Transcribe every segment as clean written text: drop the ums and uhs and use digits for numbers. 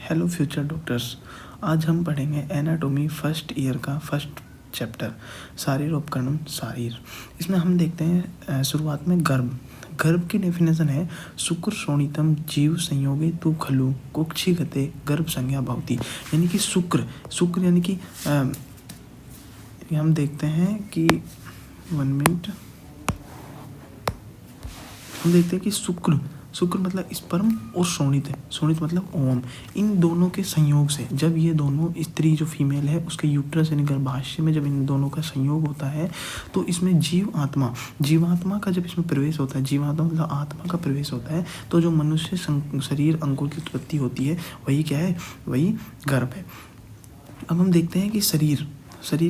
Hello future doctors. आज हम पढ़ेंगे एनाटॉमी फर्स्ट ईयर का फर्स्ट चैप्टर शारीर उपकरणम शारीर। इसमें हम देखते हैं शुरुआत में गर्भ की डेफिनेशन है शुक्र शोणितम जीव संयोगे तु खलु कुक्षिगते गर्भ संज्ञा भवति। यानी कि शुक्र यानी कि हम देखते हैं कि 1 मिनट हम देखते हैं कि शुक्र मतलब स्पर्म और शोणित मतलब ओम, इन दोनों के संयोग से जब ये दोनों स्त्री जो फीमेल है उसके यूट्रस यानी गर्भाशय में जब इन दोनों का संयोग होता है तो इसमें जीवात्मा का जब इसमें प्रवेश होता है, जीवात्मा मतलब आत्मा का प्रवेश होता है, तो जो मनुष्य शरीर अंकुर की उत्पत्ति होती है वही क्या है, वही गर्भ है। अब हम देखते हैं कि शरीर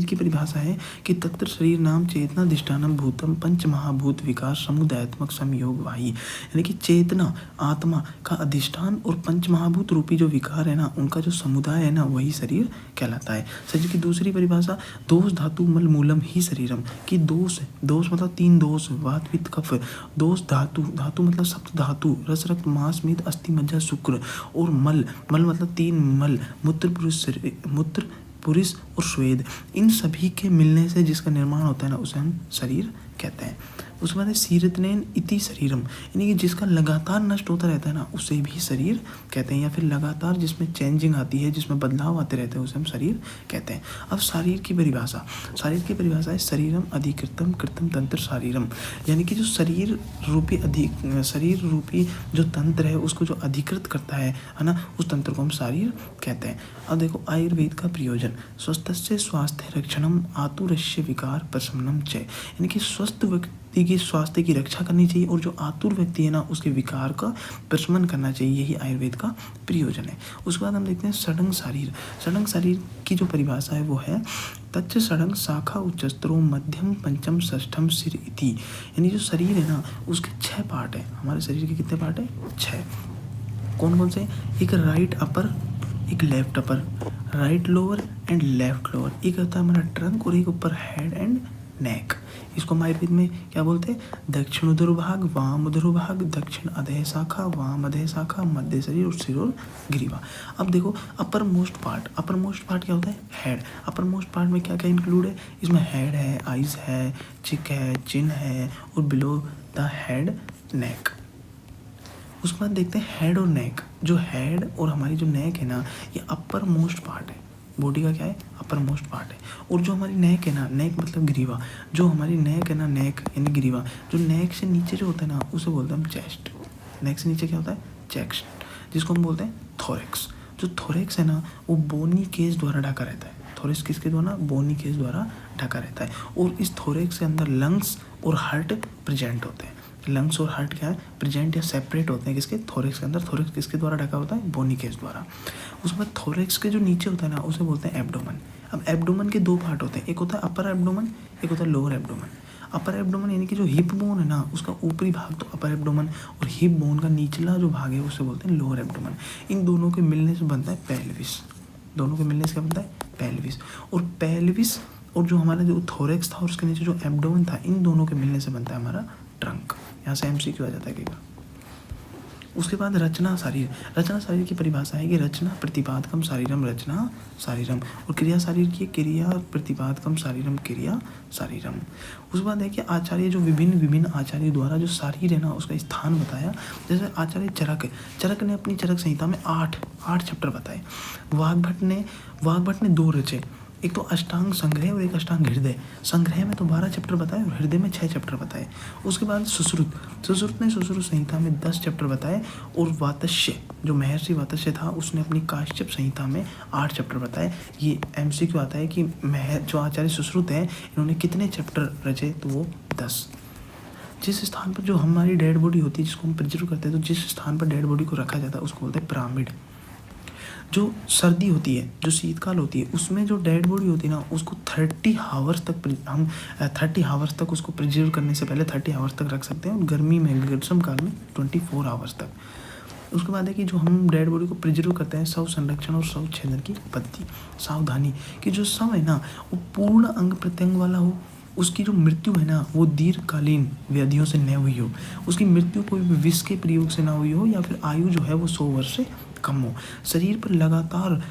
की परिभाषा है कि तत्र शरीर नाम चेतना अधिष्ठानम भूतम पंच महाभूत विकार समुदायात्मक संयोग वाही। यानी कि चेतना आत्मा का अधिष्ठान और पंच महाभूत रूपी जो विकार है ना, उनका जो समुदाय है ना, वही शरीर कहलाता है। शरीर की दूसरी परिभाषा दोष धातु मल मूलम ही शरीरम, कि दोष मतलब 3 दोष वात पित्त कफ, दोष धातु मतलब सप्त धातु रस रक्त मांस मीत अस्थि मज्जा शुक्र, और मल मतलब 3 मल मूत्र पुरुष और श्वेद, इन सभी के मिलने से जिसका निर्माण होता है ना, उसे हम शरीर कहते हैं। उसके बाद शीरत्नेन इति शरीरम, यानी कि जिसका लगातार नष्ट होता रहता है ना, उसे भी शरीर कहते हैं, या फिर लगातार जिसमें चेंजिंग आती है, जिसमें बदलाव आते रहते हैं, उसे हम शरीर कहते हैं। अब शरीर की परिभाषा है शरीरम अधिकृतम कृतम तंत्र शारीरम, यानी कि जो शरीर रूपी जो तंत्र है उसको जो अधिकृत करता है ना, उस तंत्र को हम शरीर कहते हैं। अब देखो आयुर्वेद का प्रयोजन स्वस्थस्य स्वास्थ्य रक्षणम आतुरस्य विकार प्रशमनम च, यानी कि स्वस्थ व्यक्ति की स्वास्थ्य की रक्षा करनी चाहिए और जो आतुर व्यक्ति है ना, उसके विकार का प्रशमन करना चाहिए, यही आयुर्वेद का प्रयोजन है। उसके बाद हम देखते हैं षडंग शरीर की जो परिभाषा है वो है तच्च षडंग शाखा उच्चस्तरो मध्यम पंचम षष्ठम सिर इति, यानी जो शरीर है ना उसके 6 पार्ट है। हमारे शरीर के कितने पार्ट है? 6। कौन से? एक राइट अपर, एक left upper, right lower and left lower, एक होता है हमारा ट्रंक और एक ऊपर हेड एंड नेक। इसको हम आयुर्वेद में क्या बोलते हैं? दक्षिण उदरभाग, वाम उदरभाग, दक्षिण अधः शाखा, वाम अधः शाखा, मध्य शरीर और सिर और ग्रीवा। अब देखो अपर मोस्ट पार्ट क्या होता है? हेड। अपर मोस्ट पार्ट में क्या क्या इंक्लूड है? इसमें हेड है, आइज है, चिक है, चिन है, और बिलो द हेड नेक। उसके बाद देखते हैं हेड और नेक। जो हेड और हमारी जो नेक है ना, ये अपर मोस्ट पार्ट है, बॉडी का क्या है? अपर मोस्ट पार्ट है। और जो हमारी नेक है ना, नेक मतलब ग्रीवा, जो हमारी नेक है ना, नेक यानी ग्रीवा, जो नेक से नीचे जो होता है ना, उसे बोलते हैं हम चेस्ट। नेक से नीचे क्या होता है? चेस्ट, जिसको हम बोलते हैं थोरेक्स। जो थोरेक्स है ना, वो बोनी केस द्वारा ढका रहता है। थोरेक्स किसके द्वारा? बोनी केस द्वारा ढका रहता है। और इस थोरेक्स के अंदर लंग्स और हार्ट प्रेजेंट होते हैं। लंग्स और हार्ट क्या है? प्रेजेंट या सेपरेट होते हैं किसके? थोरेक्स के अंदर। थोरेक्स किसके द्वारा ढका होता है? बोनी केस द्वारा। उसके बाद थोरेक्स के जो नीचे होता है ना, उसे बोलते हैं एब्डोमेन। अब एब्डोमेन के 2 पार्ट होते हैं, एक होता है अपर एब्डोमेन, एक होता है लोअर एब्डोमेन। अपर एब्डोमेन यानी कि जो हिप बोन है ना, उसका ऊपरी भाग तो अपर एब्डोमेन, और हिप बोन का निचला जो भाग है उसे बोलते हैं लोअर एब्डोमेन। इन दोनों के मिलने से बनता है पेल्विस। दोनों के मिलने से क्या बनता है? पेल्विस। और पेल्विस और जो हमारा जो थोरेक्स था और उसके नीचे जो एब्डोमेन था, इन दोनों के मिलने से बनता है हमारा ट्रंक। यहाँ से MCQ आ जाता है कई बार। उसके बाद रचना शरीर की परिभाषा है कि रचना प्रतिपादकम शारीरम रचना शारीरम, और क्रिया शरीर की क्रिया प्रतिपादकम शारीरम क्रिया शारीरम। उसके बाद है कि आचार्य जो विभिन्न आचार्य द्वारा जो शरीर है ना, उसका स्थान बताया। जैसे आचार्य चरक ने अपनी चरक संहिता में 8 चैप्टर बताए। वाग्भट ने 2 रचे, एक तो अष्टांग संग्रह और एक अष्टांग हृदय। संग्रह में तो 12 चैप्टर बताए और हृदय में 6 चैप्टर बताए। उसके बाद सुश्रुत ने सुश्रुत संहिता में 10 चैप्टर बताए, और वातस्य जो महर्षि वातस्य था उसने अपनी काश्यप संहिता में 8 चैप्टर बताए। ये MCQ आता है कि जो आचार्य सुश्रुत है इन्होंने कितने चैप्टर रचे? तो वो 10। जिस स्थान पर जो हमारी डेड बॉडी होती है, जिसको हम प्रिजर्व करते हैं, तो जिस स्थान पर डेड बॉडी को रखा जाता है उसको बोलते हैं पिरामिड। जो सर्दी होती है, जो शीतकाल होती है, उसमें जो डेड बॉडी होती है ना, उसको 30 हावर्स तक उसको प्रिजर्व करने से पहले 30 हावर्स तक रख सकते हैं, और गर्मी में ग्रीष्म काल में 24 हावर्स तक। उसके बाद है कि जो हम डेड बॉडी को प्रिजर्व करते हैं, शव संरक्षण और शव छेदन की पद्धति। सावधानी कि जो शव है ना, वो पूर्ण अंग प्रत्यंग वाला हो, उसकी जो मृत्यु है ना, वो दीर्घकालीन व्याधियों से न हुई हो, उसकी मृत्यु कोई भी विष के प्रयोग से ना हुई हो, या फिर आयु जो है वो 100 वर्ष से कम हो, शरीर पर लगातार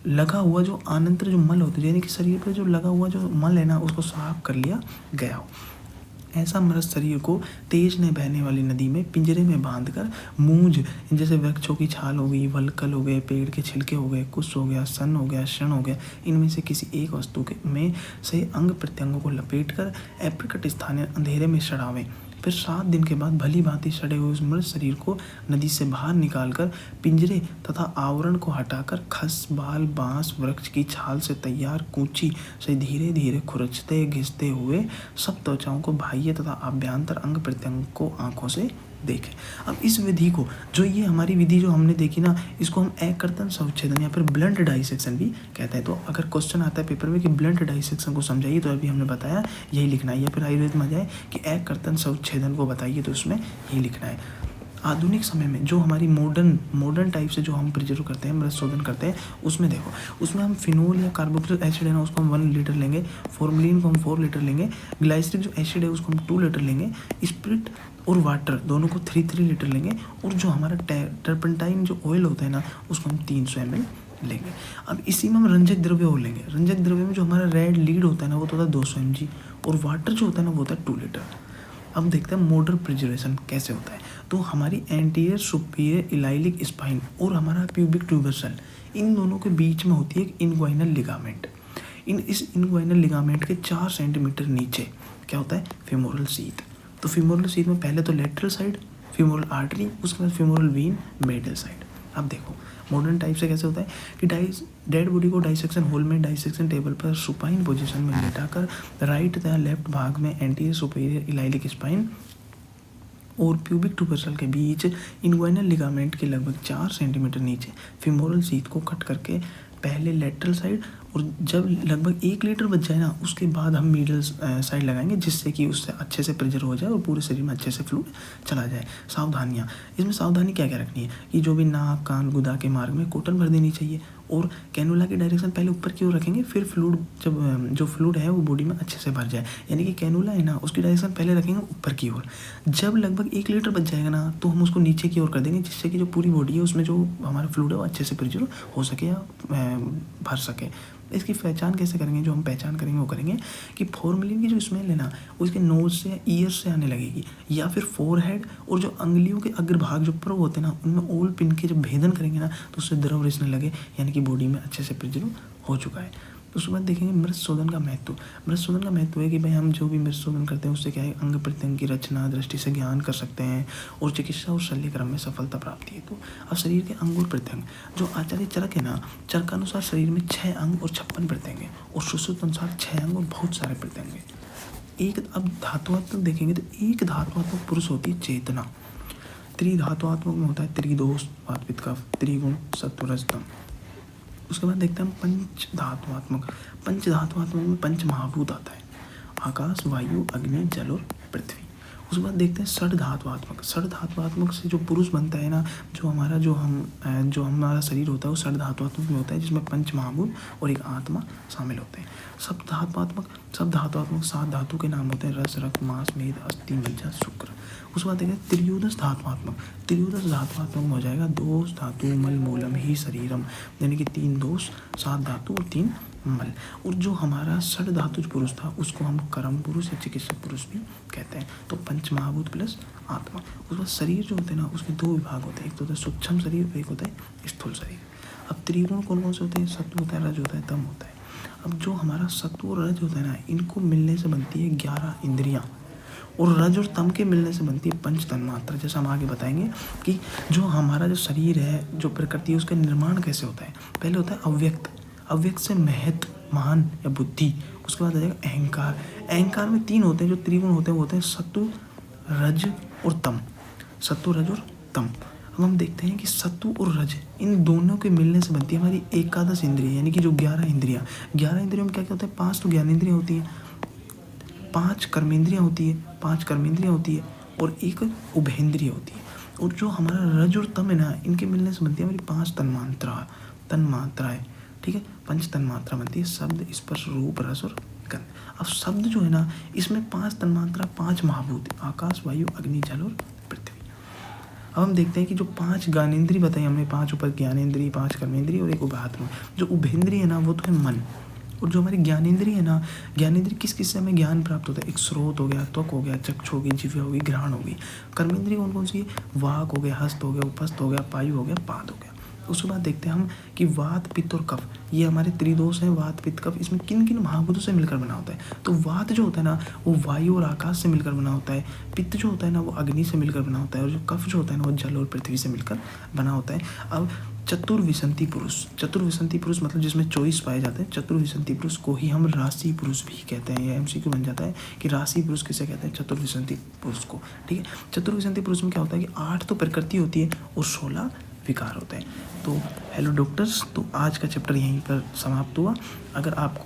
लगा हुआ जो अनंतर जो मल होता है, यानी कि शरीर पर जो लगा हुआ जो मल है ना उसको साफ कर लिया गया हो। ऐसा मृत शरीर को तेज न बहने वाली नदी में पिंजरे में बांधकर मूंज, जैसे वृक्षों की छाल हो गई, वलकल हो गए, पेड़ के छिलके हो गए, कुश हो गया, सन हो गया, क्षण हो गया, इनमें से किसी एक वस्तु के में से अंग प्रत्यंगों को लपेटकर अप्रकट स्थान अंधेरे में सड़ावें। फिर 7 दिन के बाद भली भांति सड़े हुए उस मृत शरीर को नदी से बाहर निकालकर पिंजरे तथा आवरण को हटाकर खस, बाल, बांस, वृक्ष की छाल से तैयार कूंची से धीरे धीरे खुरचते घिसते हुए सब त्वचाओं को बाह्य तथा आभ्यंतर अंग प्रत्यंग को आंखों से देखें। अब इस विधि को, जो ये हमारी विधि जो हमने देखी ना, इसको हम एककर्तन शवच्छेदन या फिर ब्लंट डाइसेक्शन भी कहते हैं। तो अगर क्वेश्चन आता है पेपर में कि ब्लंट डाइसेक्शन को समझाइए, तो अभी हमने बताया यही लिखना है, या फिर आयुर्वेद में आ जाए कि एककर्तन शवच्छेदन को बताइए, तो उसमें यही लिखना है। आधुनिक समय में जो हमारी मॉडर्न टाइप से जो हम प्रिजर्व करते हैं, मृत शोधन करते हैं, उसमें देखो, उसमें हम फिनोल या कार्बोक्सिलिक एसिड है ना उसको हम 1 लीटर लेंगे, फॉर्मलिन को हम 4 लीटर लेंगे, ग्लाइसरिक जो एसिड है उसको हम 2 लीटर लेंगे, स्पिरिट और वाटर दोनों को 3 लीटर लेंगे, और जो हमारा टर्पेंटाइन जो ऑयल होता है ना उसको हम 300 ml लेंगे। अब इसी में हम रंजक द्रव्य और लेंगे। रंजक द्रव्य में जो हमारा रेड लीड होता है ना वो तो होता है 200 mg, और वाटर जो होता है ना वो होता है 2 लीटर। अब देखते हैं मॉडर्न प्रिजर्वेशन कैसे होता है। तो हमारी एंटीरियर सुपीरियर इलाइलिक स्पाइन और हमारा प्यूबिक ट्यूबरसल, इन दोनों के बीच में होती है एक इनग्वाइनल लिगामेंट। इस इनग्वाइनल लिगामेंट के 4 सेंटीमीटर नीचे क्या होता है, फेमोरल शीथ। तो फेमोरल शीथ में पहले तो लेटरल साइड फेमोरल आर्टरी, उसके बाद फेमोरल वेन मेडल साइड। अब देखो मॉडर्न टाइप से कैसे होता है कि डेड बॉडी को डाइसेक्शन हॉल में डाइसेक्शन टेबल पर सुपाइन पोजीशन में लेटाकर राइट तथा लेफ्ट भाग में एंटीरियर सुपीरियर इलाइलिक स्पाइन और प्यूबिक ट्यूबरसल के बीच इनग्वाइनल लिगामेंट के लगभग 4 सेंटीमीटर नीचे फेमोरल शीथ को कट करके पहले लेटरल साइड, और जब लगभग 1 लीटर बच जाए ना उसके बाद हम मिडल साइड लगाएंगे, जिससे कि उससे अच्छे से प्रेजर हो जाए और पूरे शरीर में अच्छे से फ्लूइड चला जाए। सावधानियाँ, इसमें सावधानी क्या क्या रखनी है कि जो भी नाक, कान, गुदा के मार्ग में कॉटन भर देनी चाहिए, और कैनुला की डायरेक्शन पहले ऊपर की ओर रखेंगे, फिर फ्लूइड जब जो फ्लूइड है वो बॉडी में अच्छे से भर जाए, यानी कि कैनुला है ना उसकी डायरेक्शन पहले रखेंगे ऊपर की ओर। जब लगभग 1 लीटर बच जाएगा ना तो हम उसको नीचे की ओर कर देंगे, जिससे कि जो पूरी बॉडी है उसमें जो हमारा फ्लूइड है वो अच्छे से प्रेजर हो सके या भर सके। इसकी पहचान कैसे करेंगे, जो हम पहचान करेंगे वो करेंगे कि फॉर्मलिन की जो स्मेल है ना उसके नोज से या ईयर से आने लगेगी, या फिर फोरहेड और जो अंगुलियों के अग्रभाग जो पर्व होते हैं ना उनमें ओल पिन के जब भेदन करेंगे ना तो उससे द्रव रिसने लगे, यानी कि बॉडी में अच्छे से प्रेजर हो चुका है। तो उसके बाद देखेंगे मृत शोधन का महत्व। मृत शोधन का महत्व है कि भाई हम जो भी मृत शोधन करते हैं उससे क्या है, अंग प्रत्यंग की रचना दृष्टि से ज्ञान कर सकते हैं और चिकित्सा और शल्य क्रम में सफलता प्राप्ति है। तो अब शरीर के अंग और प्रत्यंग, जो आचार्य चरक है ना, चरकानुसार शरीर में 6 अंग और 56 प्रत्यंग है, और सुश्रुत अनुसार 6 अंग और बहुत सारे प्रत्यंग है। एक अब धातुआत्मक देखेंगे तो एक धातुआत्मक पुरुष होती है चेतना, त्रिधातुआत्मक में होता है त्रिदोष वात पित्त कफ, त्रिगुण सत्व रज तम। उसके बाद देखते हैं हम पंचधातुआत्मक में पंच महाभूत आता है, आकाश, वायु, अग्नि, जल और पृथ्वी। उसके बाद देखते हैं षड धातुआत्मक से जो पुरुष बनता है ना, जो हमारा शरीर होता है वो षड धातुआत्मक में होता है, जिसमें पंच महाभूत और एक आत्मा शामिल होते हैं। सब धातुआत्मक 7 धातु के नाम होते हैं, रस, रक्त, मांस, मेद, अस्थि, मज्जा, शुक्र। उसके बाद देखें त्रियोदश धातुआत्मक में हो जाएगा दोष, धातु, मल, मूलम ही शरीरम, यानी कि 3 दोष, 7 धातु और 3 मल। और जो हमारा षड धातुज पुरुष था उसको हम कर्म पुरुष या चिकित्सक पुरुष भी कहते हैं। तो पंच महाभूत प्लस आत्मा। उसके बाद शरीर जो होते हैं ना उसके 2 विभाग होते हैं, एक तो होता है सूक्ष्म शरीर और एक होता है स्थूल शरीर। अब त्रिगुण कौन कौन से होते हैं, सत्व होता है, रज होता है, तम होता है। अब जो हमारा सत्व और रज होता है ना इनको मिलने से बनती है 11 इंद्रियां, और रज और तम के मिलने से बनती है पंच तन्मात्रा। जैसा हम आगे बताएंगे कि जो हमारा जो शरीर है, जो प्रकृति है, उसका निर्माण कैसे होता है। पहले होता है अव्यक्त से महत, महान या बुद्धि। उसके बाद आ जाएगा अहंकार में 3 होते हैं जो त्रिगुण होते हैं, वो होते हैं सत्व, रज और तम। अब हम देखते हैं कि सत्व और रज इन दोनों के मिलने से बनती है हमारी एकादश इंद्रिय, यानी कि जो 11 इंद्रियां। 11 इंद्रियों में क्या क्या होता है, 5 तो ज्ञानेंद्रियां होती है, 5 कर्मेंद्रियां होती है और 1 उभयेंद्रिय होती है। और जो हमारा रज और तम है ना इनके मिलने से बनती है हमारी 5 तन्मात्राएं। ठीक है, 5 तन्मात्रा बनती है, शब्द, स्पर्श, रूप, रस और गंध। अब शब्द जो है ना इसमें 5 तन्मात्रा, 5 महाभूत, आकाश, वायु, अग्नि, जल और पृथ्वी। अब हम देखते हैं कि जो 5 ज्ञानेंद्रिय बताई हमने, 5 ऊपर ज्ञानेंद्रिय, 5 कर्मेंद्रिय और एक उभयात्मक। जो उभेंद्रिय है ना वो तो है मन, और जो हमारी ज्ञानेंद्रिय है ना, ज्ञानेंद्रिय किस किस से हमें ज्ञान प्राप्त होता है? एक स्रोत हो गया, त्वक हो गया, चक्षु हो गई, जिह्वा हो गई, घ्राण हो गई। कर्मेंद्रिय कौन कौन सी है? वाक हो गया, हस्त हो गया, उपस्थ हो गया, पायु हो गया, पाद हो गया। उसके बाद देखते हैं हम कि वात, पित्त और कफ, ये हमारे त्रिदोष हैं, वात, पित्त, कफ। इसमें किन किन महाभूतों से मिलकर बना होता है? तो वात जो होता है ना वो वायु और आकाश से मिलकर बना होता है। पित्त जो होता है ना वो अग्नि से मिलकर बना होता है, और जो कफ जो होता है ना वो जल और पृथ्वी से मिलकर बना होता है। अब चतुर्विंशति पुरुष, चतुर्विंशति पुरुष मतलब जिसमें 24 पाए जाते हैं, चतुर्विंशति पुरुष को ही हम राशि पुरुष भी कहते हैं। यह MCQ बन जाता है कि राशि पुरुष किसे कहते हैं? चतुर्विंशति पुरुष को। ठीक है, चतुर्विंशति पुरुष में क्या होता है कि 8 तो प्रकृति होती है और 16 विकार होते हैं। तो हेलो डॉक्टर्स, तो आज का चैप्टर यहीं पर समाप्त हुआ। अगर आपको